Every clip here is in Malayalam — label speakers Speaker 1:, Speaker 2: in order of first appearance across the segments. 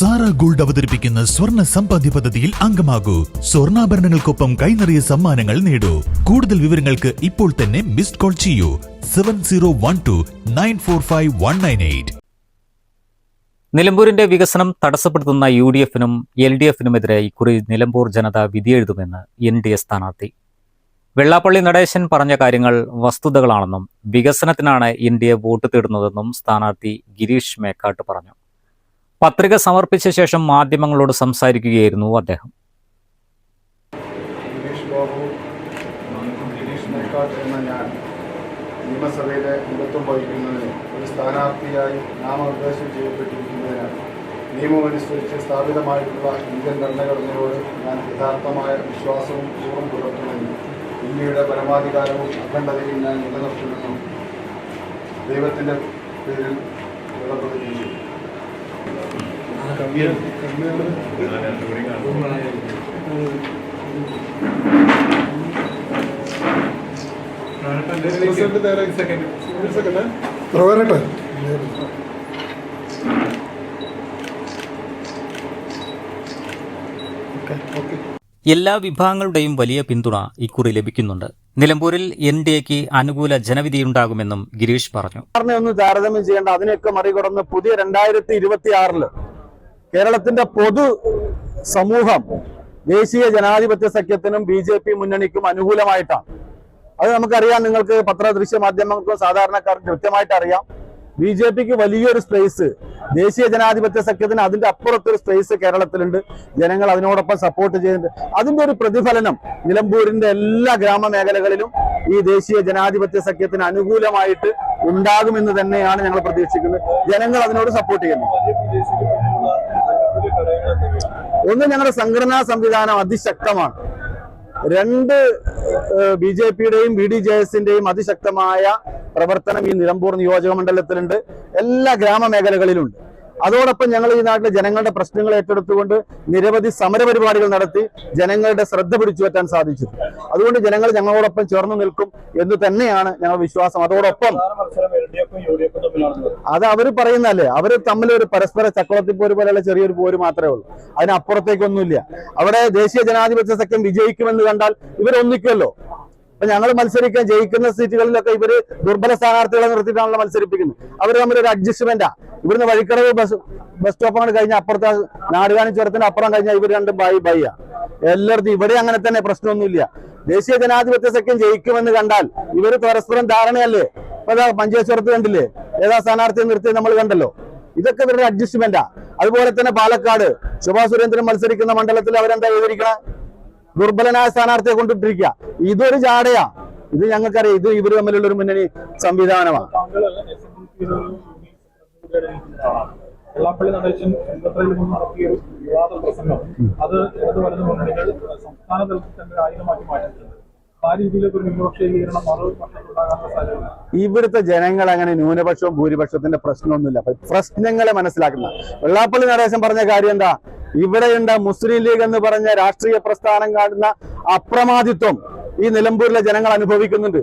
Speaker 1: സാറ ഗോൾഡ് അവതരിപ്പിക്കുന്ന സ്വർണ്ണ സമ്പാദ്യ പദ്ധതിയിൽ അംഗമാകൂ. സ്വർണ്ണാഭരണങ്ങൾക്കൊപ്പം കൈനിറിയ സമ്മാനങ്ങൾ നേടൂ. കൂടുതൽ വിവരങ്ങൾക്ക് ഇപ്പോൾ തന്നെ മിസ്ഡ് കോൾ ചെയ്യൂ 7012945198.
Speaker 2: നിലമ്പൂരിന്റെ വികസനം തടസ്സപ്പെടുത്തുന്ന UDF-നും LDF-നുമെതിരെ ഇക്കുറി നിലമ്പൂർ ജനത വിധിയെഴുതുമെന്ന് NDA സ്ഥാനാർത്ഥി. വെള്ളാപ്പള്ളി നടേശൻ പറഞ്ഞ കാര്യങ്ങൾ വസ്തുതകളാണെന്നും വികസനത്തിനാണ് NDA വോട്ട് തേടുന്നതെന്നും സ്ഥാനാർത്ഥി ഗിരീഷ് മേക്കാട്ട് പറഞ്ഞു. പത്രിക സമർപ്പിച്ച ശേഷം മാധ്യമങ്ങളോട് സംസാരിക്കുകയായിരുന്നു അദ്ദേഹം.
Speaker 3: നിയമസഭയിലെ അംഗത്വം വഹിക്കുന്നതിന് ഒരു സ്ഥാനാർത്ഥിയായി നാമനിർദ്ദേശം ചെയ്യപ്പെട്ടിരിക്കുന്നതിനാൽ നിയമമനുസരിച്ച് സ്ഥാപിതമായിട്ടുള്ള ഇന്ത്യൻ ഭരണഘടനയോട് ഞാൻ യഥാർത്ഥമായ വിശ്വാസവും പൂർവ്വം പുലർത്തുമെന്നും ഇന്ത്യയുടെ പരമാധികാരവും അഖണ്ഡതയും ഞാൻ നിലനിർത്തുമെന്നും ദൈവത്തിൻ്റെ പേരിൽ പ്രതിജ്ഞ ചെയ്തു.
Speaker 2: എല്ലാ വിഭാഗങ്ങളുടെയും വലിയ പിന്തുണ ഇക്കുറി ലഭിക്കുന്നുണ്ട്. നിലമ്പൂരിൽ NDAക്ക് അനുകൂല ജനവിധിയുണ്ടാകുമെന്നും ഗിരീഷ് പറഞ്ഞു.
Speaker 4: ഒന്ന് താരതമ്യം ചെയ്യേണ്ട, അതിനെയൊക്കെ മറികടന്ന് പുതിയ 2026 കേരളത്തിന്റെ പൊതു സമൂഹം ദേശീയ ജനാധിപത്യ സഖ്യത്തിനും BJP മുന്നണിക്കും അനുകൂലമായിട്ടാണ്. അത് നമുക്കറിയാം. നിങ്ങൾക്ക് പത്രദൃശ്യ മാധ്യമങ്ങൾക്കും സാധാരണക്കാർക്ക് കൃത്യമായിട്ട് അറിയാം. BJPക്ക് വലിയൊരു സ്പേസ്, ദേശീയ ജനാധിപത്യ സഖ്യത്തിന് അതിന്റെ അപ്പുറത്തൊരു സ്പേസ് കേരളത്തിലുണ്ട്. ജനങ്ങൾ അതിനോടൊപ്പം സപ്പോർട്ട് ചെയ്യുന്നുണ്ട്. അതിന്റെ ഒരു പ്രതിഫലനം നിലമ്പൂരിന്റെ എല്ലാ ഗ്രാമമേഖലകളിലും ഈ ദേശീയ ജനാധിപത്യ സഖ്യത്തിന് അനുകൂലമായിട്ട് ഉണ്ടാകുമെന്ന് തന്നെയാണ് ഞങ്ങൾ പ്രതീക്ഷിക്കുന്നത്. ജനങ്ങൾ അതിനോട് സപ്പോർട്ട് ചെയ്യുന്നു. ഒന്ന്, ഞങ്ങളുടെ സംഘടനാ സംവിധാനം അതിശക്തമാണ്. 2 BJPയുടെയും BDJSന്റെയും അതിശക്തമായ പ്രവർത്തനം ഈ നിലമ്പൂർ നിയോജക മണ്ഡലത്തിലുണ്ട്, എല്ലാ ഗ്രാമമേഖലകളിലുണ്ട്. അതോടൊപ്പം ഞങ്ങൾ ഈ നാട്ടിലെ ജനങ്ങളുടെ പ്രശ്നങ്ങൾ ഏറ്റെടുത്തുകൊണ്ട് നിരവധി സമരപരിപാടികൾ നടത്തി ജനങ്ങളുടെ ശ്രദ്ധ പിടിച്ചു പറ്റാൻ സാധിച്ചു. അതുകൊണ്ട് ജനങ്ങൾ ഞങ്ങളോടൊപ്പം ചേർന്ന് നിൽക്കും എന്ന് തന്നെയാണ് ഞങ്ങൾ വിശ്വാസം. അതോടൊപ്പം അത് അവർ പറയുന്നല്ലേ, അവർ തമ്മിൽ ഒരു പരസ്പര ചക്രത്തിപ്പോര് പോലെയുള്ള ചെറിയൊരു പോര് മാത്രമേ ഉള്ളൂ. അതിനപ്പുറത്തേക്കൊന്നുമില്ല. അവിടെ ദേശീയ ജനാധിപത്യ സഖ്യം വിജയിക്കുമെന്ന് കണ്ടാൽ ഇവരൊന്നിക്കുമല്ലോ. അപ്പൊ ഞങ്ങൾ മത്സരിക്കാൻ ജയിക്കുന്ന സീറ്റുകളിലൊക്കെ ഇവര് ദുർബല സ്ഥാനാർത്ഥികളെ നിർത്തിയിട്ടാണല്ലോ മത്സരിപ്പിക്കുന്നത്. അവർ തമ്മിലൊരു അഡ്ജസ്റ്റ്മെന്റാ. ഇവിടുന്ന് വഴിക്കടവ് ബസ് സ്റ്റോപ്പ് അങ്ങോട്ട് കഴിഞ്ഞാൽ അപ്പുറത്തെ നാടുകാണി ചുരത്തിന് അപ്പുറം കഴിഞ്ഞാൽ ഇവർ രണ്ടും ബൈയാ. എല്ലായിടത്തും ഇവിടെ അങ്ങനെ തന്നെ, പ്രശ്നമൊന്നുമില്ല. ദേശീയ ജനാധിപത്യ സഖ്യം ജയിക്കുമെന്ന് കണ്ടാൽ ഇവര് പരസ്പരം ധാരണയല്ലേ. അപ്പൊ മഞ്ചേശ്വരത്ത് കണ്ടില്ലേ, ഏതാ സ്ഥാനാർത്ഥിയെ നിർത്തിയത് നമ്മൾ കണ്ടല്ലോ. ഇതൊക്കെ ഇവരുടെ അഡ്ജസ്റ്റ്മെന്റാ. അതുപോലെ തന്നെ പാലക്കാട് ശോഭാ സുരേന്ദ്രൻ മത്സരിക്കുന്ന മണ്ഡലത്തിൽ അവരെന്താ ചെയ്തിരിക്കണേ? ദുർബലനായ സ്ഥാനാർത്ഥിയെ കൊണ്ടിട്ടിരിക്കുക. ഇതൊരു ജാടയാ. ഇത് ഞങ്ങൾക്കറിയാം. ഇത് ഇവർ തമ്മിലുള്ള ഒരു മുന്നണി സംവിധാനമാണ്.
Speaker 5: വെള്ളാപ്പള്ളി നടേശൻ നടത്തിയ ഒരു വിവാദ പ്രസംഗം അത് ഇടതു വലതു മുന്നണികൾ സംസ്ഥാന തലത്തിൽ തന്നെ ആയുധമാക്കി മാറ്റിയിട്ടുണ്ട്. ആ രീതിയിലൊക്കെ ഒരു ന്യൂനപക്ഷ ഏകീകരണം മറുപക്ഷത്തുണ്ടാകാനുള്ള സാധ്യത.
Speaker 4: ഇവിടുത്തെ ജനങ്ങൾ അങ്ങനെ ന്യൂനപക്ഷവും ഭൂരിപക്ഷത്തിന്റെ പ്രശ്നമൊന്നുമില്ല. പ്രശ്നങ്ങളെ മനസ്സിലാക്കുന്ന വെള്ളാപ്പള്ളി നടേശൻ പറഞ്ഞ കാര്യം എന്താ? ഇവിടെയുണ്ട് മുസ്ലിം ലീഗ് എന്ന് പറഞ്ഞ രാഷ്ട്രീയ പ്രസ്ഥാനം കാണുന്ന അപ്രമാദിത്വം ഈ നിലമ്പൂരിലെ ജനങ്ങൾ അനുഭവിക്കുന്നുണ്ട്.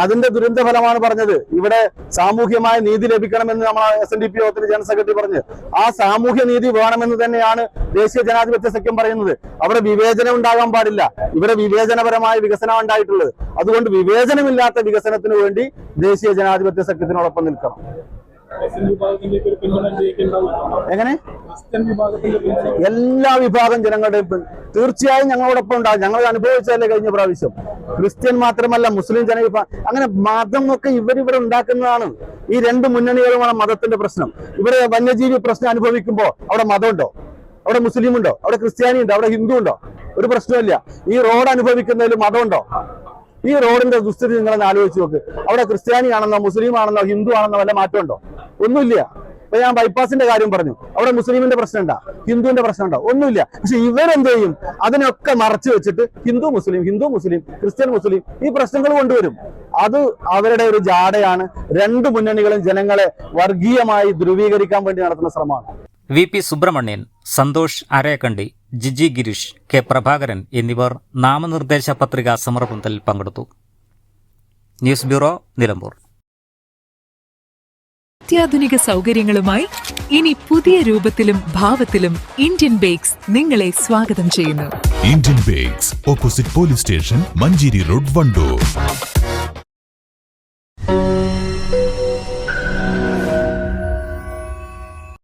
Speaker 4: അതിന്റെ ദുരന്ത ഫലമാണ് പറഞ്ഞത്. ഇവിടെ സാമൂഹ്യമായ നീതി ലഭിക്കണമെന്ന് നമ്മൾ SNDP യോഗത്തിന് ജനറൽ സെക്രട്ടറി പറഞ്ഞ്, ആ സാമൂഹ്യ നീതി വേണമെന്ന് തന്നെയാണ് ദേശീയ ജനാധിപത്യ സഖ്യം പറയുന്നത്. അവിടെ വിവേചനം ഉണ്ടാകാൻ പാടില്ല. ഇവിടെ വിവേചനപരമായ വികസനം ഉണ്ടായിട്ടുള്ളത്. അതുകൊണ്ട് വിവേചനമില്ലാത്ത വികസനത്തിന് വേണ്ടി ദേശീയ ജനാധിപത്യ സഖ്യത്തിനോടൊപ്പം നിൽക്കണം. എങ്ങനെ? എല്ലാ വിഭാഗം ജനങ്ങളുടെയും തീർച്ചയായും ഞങ്ങളോടൊപ്പം ഉണ്ടാകും. ഞങ്ങൾ അനുഭവിച്ചതല്ലേ കഴിഞ്ഞ പ്രാവശ്യം. ക്രിസ്ത്യൻ മാത്രമല്ല, മുസ്ലിം ജനവിഭാഗം, അങ്ങനെ മതം ഒക്കെ ഇവരിവിടെ ഉണ്ടാക്കുന്നതാണ്. ഈ 2 മുന്നണികളുമാണ് മതത്തിന്റെ പ്രശ്നം. ഇവരെ വന്യജീവി പ്രശ്നം അനുഭവിക്കുമ്പോ അവിടെ മതമുണ്ടോ? അവിടെ മുസ്ലിം ഉണ്ടോ? അവിടെ ക്രിസ്ത്യാനി ഉണ്ടോ? അവിടെ ഹിന്ദു ഉണ്ടോ? ഒരു പ്രശ്നമില്ല. ഈ റോഡ് അനുഭവിക്കുന്നതിൽ മതമുണ്ടോ? ഈ റോഡിന്റെ ദുസ്ഥിതി നിങ്ങളെന്ന് ആലോചിച്ച് നോക്ക്. അവിടെ ക്രിസ്ത്യാനി ആണെന്നോ മുസ്ലിം ആണെന്നോ ഹിന്ദു ആണെന്നോ വല്ല മാറ്റമുണ്ടോ? ഒന്നുമില്ല. ഇപ്പൊ ഞാൻ ബൈപ്പാസിന്റെ കാര്യം പറഞ്ഞു. അവിടെ മുസ്ലിമിന്റെ പ്രശ്നം ഉണ്ടോ? ഹിന്ദുവിന്റെ പ്രശ്നം ഉണ്ടോ? ഒന്നുമില്ല. പക്ഷെ ഇവരെന്ത് ചെയ്യും? അതിനൊക്കെ മറച്ചു വെച്ചിട്ട് ഹിന്ദു മുസ്ലിം, ക്രിസ്ത്യൻ മുസ്ലിം ഈ പ്രശ്നങ്ങൾ കൊണ്ടുവരും. അത് അവരുടെ ഒരു ജാടയാണ്. 2 മുന്നണികളും ജനങ്ങളെ വർഗീയമായി ധ്രുവീകരിക്കാൻ വേണ്ടി നടത്തുന്ന ശ്രമമാണ്.
Speaker 2: VP സുബ്രഹ്മണ്യൻ, സന്തോഷ് അരയക്കണ്ടി, ജിജി ഗിരീഷ്, K പ്രഭാകരൻ എന്നിവർ നാമനിർദ്ദേശ പത്രിക സമർപ്പണത്തിൽ പങ്കെടുത്തു. News bureau, Nilambur.
Speaker 6: അത്യാധുനിക സൗകര്യങ്ങളുമായി ഇനി പുതിയ രൂപത്തിലും ഭാവത്തിലും ഇന്ത്യൻ ബേക്സ് നിങ്ങളെ സ്വാഗതം ചെയ്യുന്നു.
Speaker 1: Indian bakes, opposite police station, Manjeri road, Wandoor.